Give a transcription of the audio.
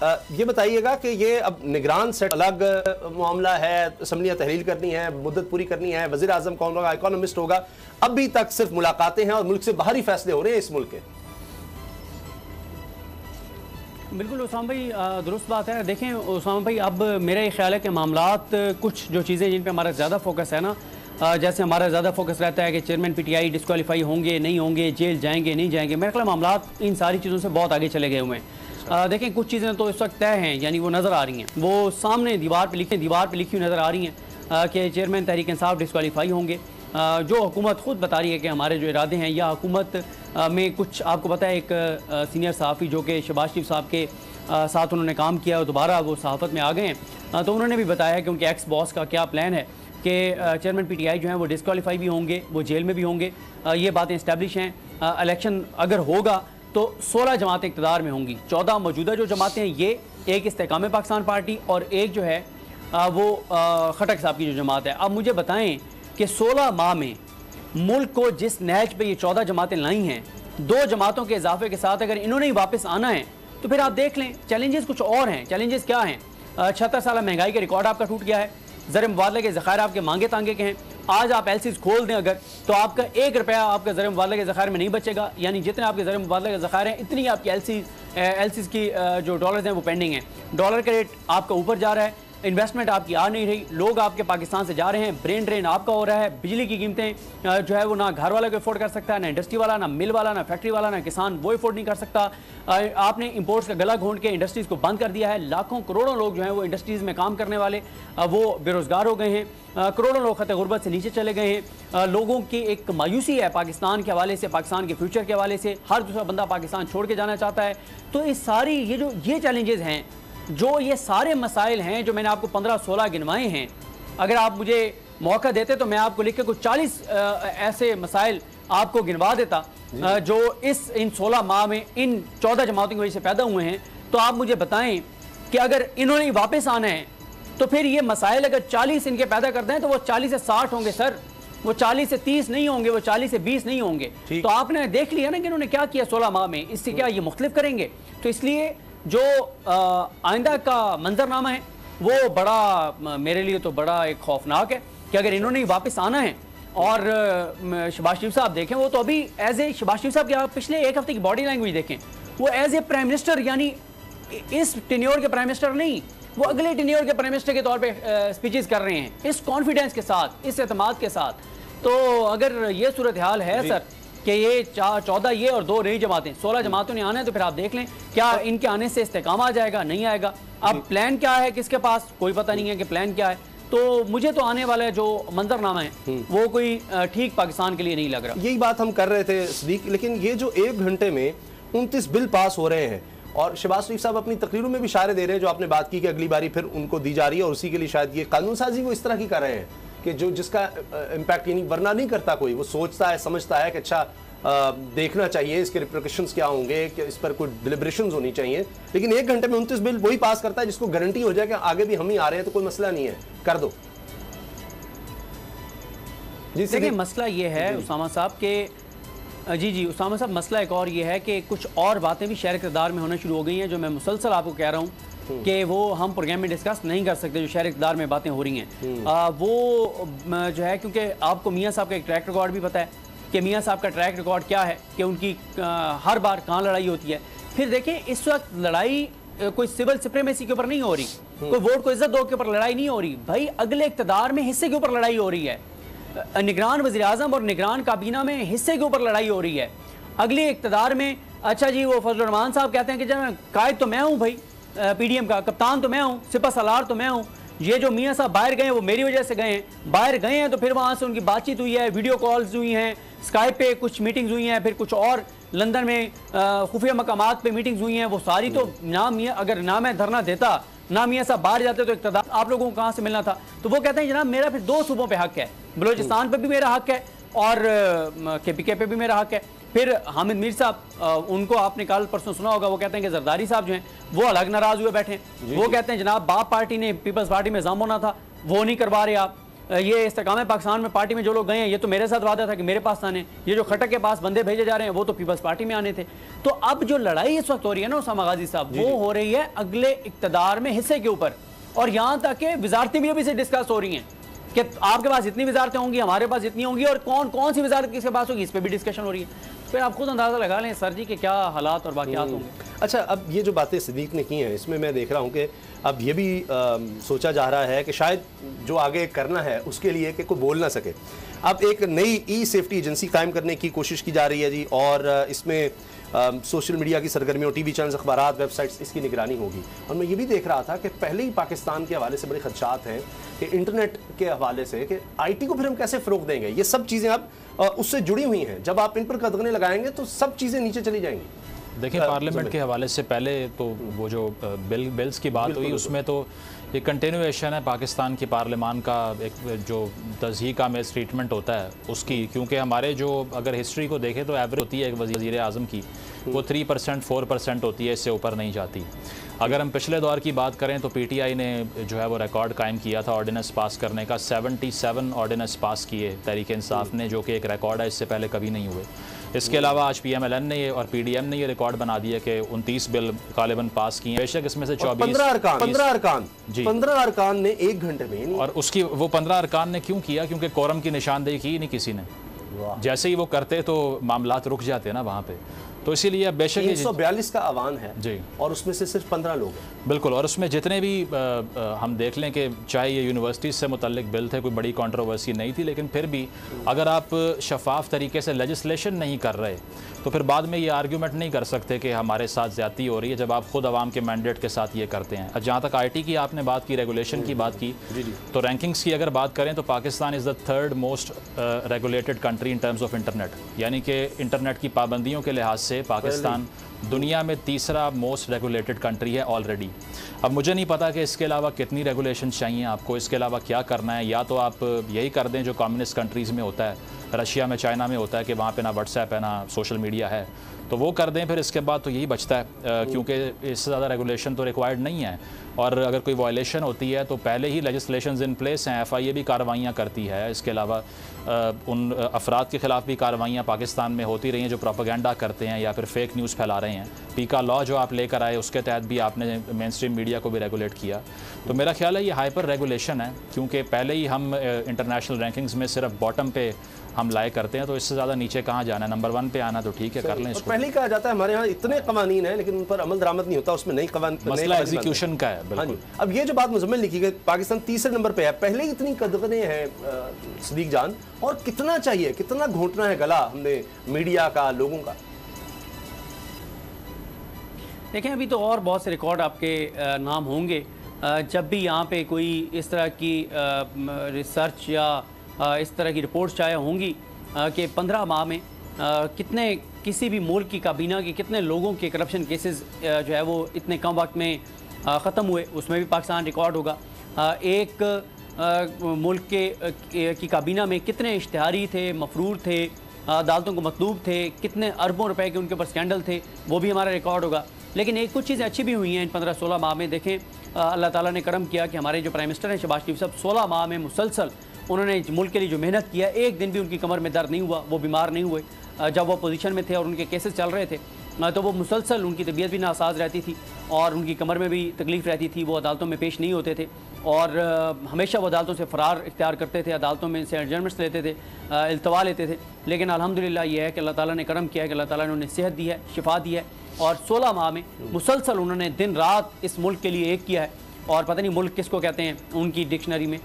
ये बताइएगा कि ये अब निगरान सेट अलग मामला है, असम्बलियाँ तहलील करनी है, मुद्दत पूरी करनी है, वज़ीर आज़म कौन होगा, इकोनॉमिस्ट होगा, अभी तक सिर्फ मुलाकातें हैं और मुल्क से बाहरी फैसले हो रहे हैं इस मुल्क के। बिल्कुल उसामा भाई, दुरुस्त बात है। देखें उसामा भाई, अब मेरा ये ख्याल है कि मामलात कुछ जो चीज़ें जिन पे हमारा ज़्यादा फोकस है ना, जैसे हमारा ज़्यादा फोकस रहता है कि चेयरमैन पीटीआई डिस्क्वालीफाई होंगे नहीं होंगे, जेल जाएंगे नहीं जाएंगे, मेरा ख्याल मामलात इन सारी चीज़ों से बहुत आगे चले गए हुए हैं। देखें कुछ चीज़ें तो इस वक्त तय हैं, यानी वो नज़र आ रही हैं, वो सामने दीवार पर लिखी हुई नज़र आ रही हैं कि चेयरमैन तहरीक इंसाफ डिस्क्वालीफाई होंगे। जो हुकूमत खुद बता रही है कि हमारे जो इरादे हैं, या हुकूमत में कुछ आपको पता है, एक सीनियर सहाफ़ी जो कि शहबाज शरीफ साहब के साथ उन्होंने काम किया और दोबारा वो सहाफ़त में आ गए हैं, तो उन्होंने भी बताया कि उनके एक्स बॉस का क्या प्लान है कि चेयरमैन पीटीआई जो हैं वो डिस्क्वालीफाई भी होंगे, वो जेल में भी होंगे। ये बातें इस्टेब्लिश हैं। इलेक्शन अगर होगा तो 16 जमातें इक़्तिदार में होंगी। 14 मौजूदा जो जमातें हैं, ये एक इस्तेकाम पाकिस्तान पार्टी और एक जो है वो खटक साहब की जो जमात है। अब मुझे बताएं कि 16 माह में मुल्क को जिस नहज पे ये 14 जमातें लाई हैं, 2 जमातों के इजाफे के साथ अगर इन्होंने ही वापस आना है तो फिर आप देख लें चैलेंजेस कुछ और हैं। चैलेंजेस क्या हैं? 76 साल महंगाई के रिकॉर्ड आपका टूट गया है, ज़र मुबादले के ज़खायर आपके मांगे तांगे के हैं। आज आप एलसीज खोल दें अगर, तो आपका 1 रुपया आपका ज़र मुबादले के ज़खायर में नहीं बचेगा, यानी जितने आपके ज़र मुबादले के ज़खायर हैं इतनी आपकी एलसीज की जो डॉलर्स हैं वो पेंडिंग हैं। डॉलर का रेट आपका ऊपर जा रहा है, इन्वेस्टमेंट आपकी आ नहीं रही, लोग आपके पाकिस्तान से जा रहे हैं, ब्रेन ड्रेन आपका हो रहा है, बिजली की कीमतें जो है वो ना घर वाला को अफोर्ड कर सकता है, ना इंडस्ट्री वाला, ना मिल वाला, ना फैक्ट्री वाला, ना किसान वो अफोर्ड नहीं कर सकता। आपने इंपोर्ट्स का गला घोंट के इंडस्ट्रीज़ को बंद कर दिया है। लाखों करोड़ों लोग जो हैं वो इंडस्ट्रीज़ में काम करने वाले वो बेरोज़गार हो गए हैं। करोड़ों लोग खत गुर्बत से नीचे चले गए हैं। लोगों की एक मायूसी है पाकिस्तान के हवाले से, पाकिस्तान के फ्यूचर के हवाले से। हर दूसरा बंदा पाकिस्तान छोड़ के जाना चाहता है। तो इस सारी ये चैलेंजेस हैं, जो ये सारे मसाइल हैं जो मैंने आपको 15-16 गिनवाए हैं, अगर आप मुझे मौका देते तो मैं आपको लिख के कुछ 40 ऐसे मसाइल आपको गिनवा देता जो इन 16 माह में इन 14 जमातों की वजह से पैदा हुए हैं। तो आप मुझे बताएं कि अगर इन्होंने वापस आना है तो फिर ये मसाइल अगर 40 इनके पैदा करते हैं तो वो 40 से 60 होंगे सर, वो 40 से 30 नहीं होंगे, वो 40 से 20 नहीं होंगे। तो आपने देख लिया ना कि इन्होंने क्या किया 16 माह में, इससे क्या ये मुख्तलिफ करेंगे? तो इसलिए जो आइंदा का मंजरनामा है वो बड़ा, मेरे लिए तो बड़ा एक खौफनाक है कि अगर इन्होंने वापस आना है। और शहबाज शरीफ साहब देखें, वो तो अभी एज ए शहबाज शरीफ साहब की आप पिछले 1 हफ्ते की बॉडी लैंग्वेज देखें, वो एज ए प्राइम मिनिस्टर, यानी इस टेन्योर के प्राइम मिनिस्टर नहीं, वो अगले टेन्योर के प्राइम मिनिस्टर के तौर पे स्पीचेस कर रहे हैं, इस कॉन्फिडेंस के साथ, इस एतमाद के साथ। तो अगर ये सूरत हाल है सर कि ये 14 ये और 2 नई जमातें, 16 जमातों ने आना है, तो फिर आप देख लें क्या इनके आने से इस्तेकाम आ जाएगा, नहीं आएगा। अब प्लान क्या है किसके पास, कोई पता नहीं है कि प्लान क्या है। तो मुझे तो आने वाला जो मंजरनामा है वो कोई ठीक पाकिस्तान के लिए नहीं लग रहा। यही बात हम कर रहे थे सदीक, लेकिन ये जो 1 घंटे में 29 बिल पास हो रहे हैं और शहबाज शरीफ साहब अपनी तकरीरों में भी इशारे दे रहे हैं, जो आपने बात की कि अगली बारी फिर उनको दी जा रही है और उसी के लिए शायद ये कानून साजी वो इस तरह की कर रहे हैं कि जो जिसका इम्पैक्ट यानी वरना नहीं करता कोई, वो सोचता है समझता है कि अच्छा देखना चाहिए इसके रिप्रिकॉशंस क्या होंगे, कि इस पर कोई डिलिब्रेशंस होनी चाहिए, लेकिन 1 घंटे में 29 बिल वही पास करता है जिसको गारंटी हो जाए कि आगे भी हम ही आ रहे हैं तो कोई मसला नहीं है, कर दो। जी देखिए, मसला ये है उसामा साहब के जी उसामा साहब, मसला एक और ये है कि कुछ और बातें भी शहर इक़्तिदार में होना शुरू हो गई हैं, जो मैं मुसलसल आपको कह रहा हूँ कि वो हम प्रोग्राम में डिस्कस नहीं कर सकते। जो शहर इक़्तिदार में बातें हो रही हैं वो जो है, क्योंकि आपको मियाँ साहब का एक ट्रैक रिकॉर्ड भी पता है कि मियाँ साहब का ट्रैक रिकॉर्ड क्या है, कि उनकी हर बार कहाँ लड़ाई होती है। फिर देखें, इस वक्त लड़ाई कोई सिविल सुप्रीमेसी के ऊपर नहीं हो रही, कोई वोट को इज्जत दो के ऊपर लड़ाई नहीं हो रही भाई, अगले इक़्तिदार में हिस्से के ऊपर लड़ाई हो रही है। निगरान वज़ीर आज़म और निगरान काबीना में हिस्से के ऊपर लड़ाई हो रही है। अगले इक़्तिदार में अच्छा जी वो फजल रहमान साहब कहते हैं कि जब कायद तो मैं हूँ भाई, PDM का कप्तान तो मैं हूँ, सिपा सलार तो मैं हूँ, ये जो मियाँ साहब बाहर गए हैं वो मेरी वजह से गए हैं, बाहर गए हैं तो फिर वहाँ से उनकी बातचीत हुई है, वीडियो कॉल्स हुई हैं, स्काइप पे कुछ मीटिंग्स हुई हैं, फिर कुछ और लंदन में खुफिया मकामात पे मीटिंग्स हुई हैं। वो सारी तो ना मियाँ, अगर ना मैं धरना देता, ना मियाँ साहब बाहर जाते तो इक़्तिदार आप लोगों को कहाँ से मिलना था। तो वो कहते हैं जनाब मेरा फिर 2 सूबों पे हक है, बलोचिस्तान पे भी मेरा हक है और KPK पे भी मेरा हक है। फिर हामिद मीर साहब, उनको आपने कल परसों सुना होगा, वो कहते हैं कि जरदारी साहब जो हैं वो अलग नाराज हुए बैठे हैं। वो कहते हैं जनाब बाप पार्टी ने पीपल्स पार्टी में जाम होना था, वो नहीं करवा रहे आप। ये इस्तेकाम पाकिस्तान में पार्टी में जो लोग गए हैं, ये तो मेरे साथ वादा था कि मेरे पास आने, ये जो खटक के पास बंदे भेजे जा रहे हैं वो तो पीपल्स पार्टी में आने थे। तो अब जो लड़ाई इस वक्त हो रही है ना उसामा गाजी साहब, वो हो रही है अगले इक्तदार में हिस्से के ऊपर, और यहाँ तक कि वजारतें भी अभी से डिस्कस हो रही हैं कि आपके पास इतनी वजारतें होंगी, हमारे पास इतनी होंगी, और कौन कौन सी वजारत किसके पास होगी, इस पर भी डिस्कशन हो रही है। फिर आप खुद अंदाज़ा लगा लें सर जी कि क्या हालात और वाक़यात होंगे। अच्छा, अब ये जो बातें सिद्दीक ने की हैं, इसमें मैं देख रहा हूँ कि अब ये भी सोचा जा रहा है कि शायद जो आगे करना है उसके लिए कि कोई बोल ना सके। अब एक नई ई सेफ्टी एजेंसी कायम करने की कोशिश की जा रही है जी, और इसमें सोशल मीडिया की सरगर्मियों, टीवी चैनल्स, अखबारात, वेबसाइट्स, इसकी निगरानी होगी। और मैं ये भी देख रहा था कि पहले ही पाकिस्तान के हवाले से बड़े खदशात हैं कि इंटरनेट के हवाले से कि आईटी को फिर हम कैसे फ़रोग देंगे। ये सब चीज़ें अब उससे जुड़ी हुई हैं, जब आप इन पर कदगने लगाएंगे तो सब चीज़ें नीचे चली जाएंगी। देखिए, पार्लियामेंट के हवाले से पहले तो वो जो बिल्स की बात हुई उसमें तो ये कंटिन्यूएशन है पाकिस्तान की पार्लियामान का एक जो तज़हीक आमेज़ ट्रीटमेंट होता है उसकी, क्योंकि हमारे जो अगर हिस्ट्री को देखें तो एवरेज होती है एक वज़ीर आज़म की, वो 3% 4% होती है, इससे ऊपर नहीं जाती। अगर हम पिछले दौर की बात करें तो पीटीआई ने जो है वो रिकॉर्ड कायम किया था ऑर्डिनेंस पास करने का, 77 ऑर्डिनेंस पास किए तहरीक इंसाफ ने, जो कि एक रिकॉर्ड है, इससे पहले कभी नहीं हुए। इसके अलावा आज PMLN ने और PDM ने ये रिकॉर्ड बना दिया कि 29 बिल गालिबन पास किए, बेशक इसमें से 15 अरकान ने 1 घंटे में, और उसकी वो 15 अरकान ने क्यों किया, क्योंकि कोरम की निशानदेही की नहीं किसी ने। जैसे ही वो करते तो मामलात रुक जाते ना वहाँ पे, तो इसीलिए बेशक 342 का आवान है जी, और उसमें से सिर्फ 15 लोग हैं। बिल्कुल, और उसमें जितने भी हम देख लें कि चाहे ये यूनिवर्सिटीज़ से मुतल्लिक बिल थे, कोई बड़ी कंट्रोवर्सी नहीं थी, लेकिन फिर भी अगर आप शफाफ तरीके से लेजिस्लेशन नहीं कर रहे तो फिर बाद में ये आर्ग्यूमेंट नहीं कर सकते कि हमारे साथ ज़्यादती हो रही है, जब आप खुद आवाम के मैंडेट के साथ ये करते हैं। जहाँ तक IT की आपने बात की, रेगुलेशन की बात की, तो रैंकिंग्स की अगर बात करें तो Pakistan is the 3rd most regulated country in terms of internet, यानी कि इंटरनेट की पाबंदियों के लिहाज से पाकिस्तान दुनिया में 3रा मोस्ट रेगुलेटेड कंट्री है ऑलरेडी। अब मुझे नहीं पता कि इसके अलावा कितनी रेगुलेशन चाहिए आपको, इसके अलावा क्या करना है। या तो आप यही कर दें जो कम्युनिस्ट कंट्रीज़ में होता है, रशिया में, चाइना में होता है कि वहाँ पे ना व्हाट्सएप है ना सोशल मीडिया है, तो वो कर दें, फिर इसके बाद तो यही बचता है, क्योंकि इससे ज़्यादा रेगुलेशन तो रिक्वायर्ड नहीं है। और अगर कोई वायलेशन होती है तो पहले ही लेजिस्लेशंस इन प्लेस हैं, FIA भी कार्रवाइयाँ करती है। इसके अलावा उन अफराद के ख़िलाफ़ भी कार्रवाइयाँ पाकिस्तान में होती रही हैं जो प्रोपेगेंडा करते हैं या फिर फेक न्यूज़ फैला रहे हैं। पीका लॉ जो आप लेकर आए उसके तहत भी आपने मेन स्ट्रीम मीडिया को भी रेगुलेट किया। तो मेरा ख्याल है ये हाइपर रेगुलेशन है, क्योंकि पहले ही हम इंटरनेशनल रैंकिंग्स में सिर्फ बॉटम पे हम लाए करते हैं, तो इससे ज़्यादा नीचे कहाँ जाना है, नंबर 1 पे आना तो ठीक है, कर लें इसको। पहले ही कहा जाता है हमारे यहाँ इतने कवानीन हैं लेकिन उन पर अमल दरामद नहीं होता, उसमें नई मसला एग्जीक्यूशन का है। हाँ जी। अब ये जो बात मुजम्मिल लिखी गई, पाकिस्तान 3रे नंबर पे है, पहले ही इतनी कदगने हैं सदीक जान, और कितना चाहिए, कितना घोंटना है गला हमने मीडिया का, लोगों का। देखें, अभी तो और बहुत से रिकॉर्ड आपके नाम होंगे जब भी यहाँ पे कोई इस तरह की रिसर्च या इस तरह की रिपोर्ट्स चाहे होंगी कि 15 माह में कितने किसी भी मुल्क की काबीना के कितने लोगों के करप्शन केसेस जो है वो इतने कम वक्त में ख़त्म हुए, उसमें भी पाकिस्तान रिकॉर्ड होगा। एक मुल्क की काबीना में कितने इश्तिहारी थे, मफरूर थे, अदालतों को मतलूब थे, कितने अरबों रुपए के उनके ऊपर स्कैंडल थे, वो भी हमारा रिकॉर्ड होगा। लेकिन एक कुछ चीज़ें अच्छी भी हुई हैं इन 15-16 माह में। देखें, अल्लाह ताला ने करम किया कि हमारे जो प्राइम मिनिस्टर हैं शहबाज शरीफ साहब 16 माह में मुसलसल उन्होंने मुल्क के लिए जो मेहनत किया, एक दिन भी उनकी कमर में दर्द नहीं हुआ, वो बीमार नहीं हुए। जब वो पोजीशन में थे और उनके केसेस चल रहे थे तो वो मुसलसल, उनकी तबीयत भी नासाज रहती थी और उनकी कमर में भी तकलीफ़ रहती थी, वो अदालतों में पेश नहीं होते थे और हमेशा वो अदालतों से फ़रार इख्तियार करते थे, अदालतों में से एडजमेंट्स लेते थे, इल्तवा लेते थे। लेकिन अल्हम्दुलिल्लाह ये है कि अल्लाह ताला ने करम किया है कि अल्लाह ताला ने उन्हें सेहत दी है, शिफा दी है और 16 माह में मुसलसल उन्होंने दिन रात इस मुल्क के लिए एक किया है। और पता नहीं मुल्क किसको कहते हैं उनकी डिक्शनरी में,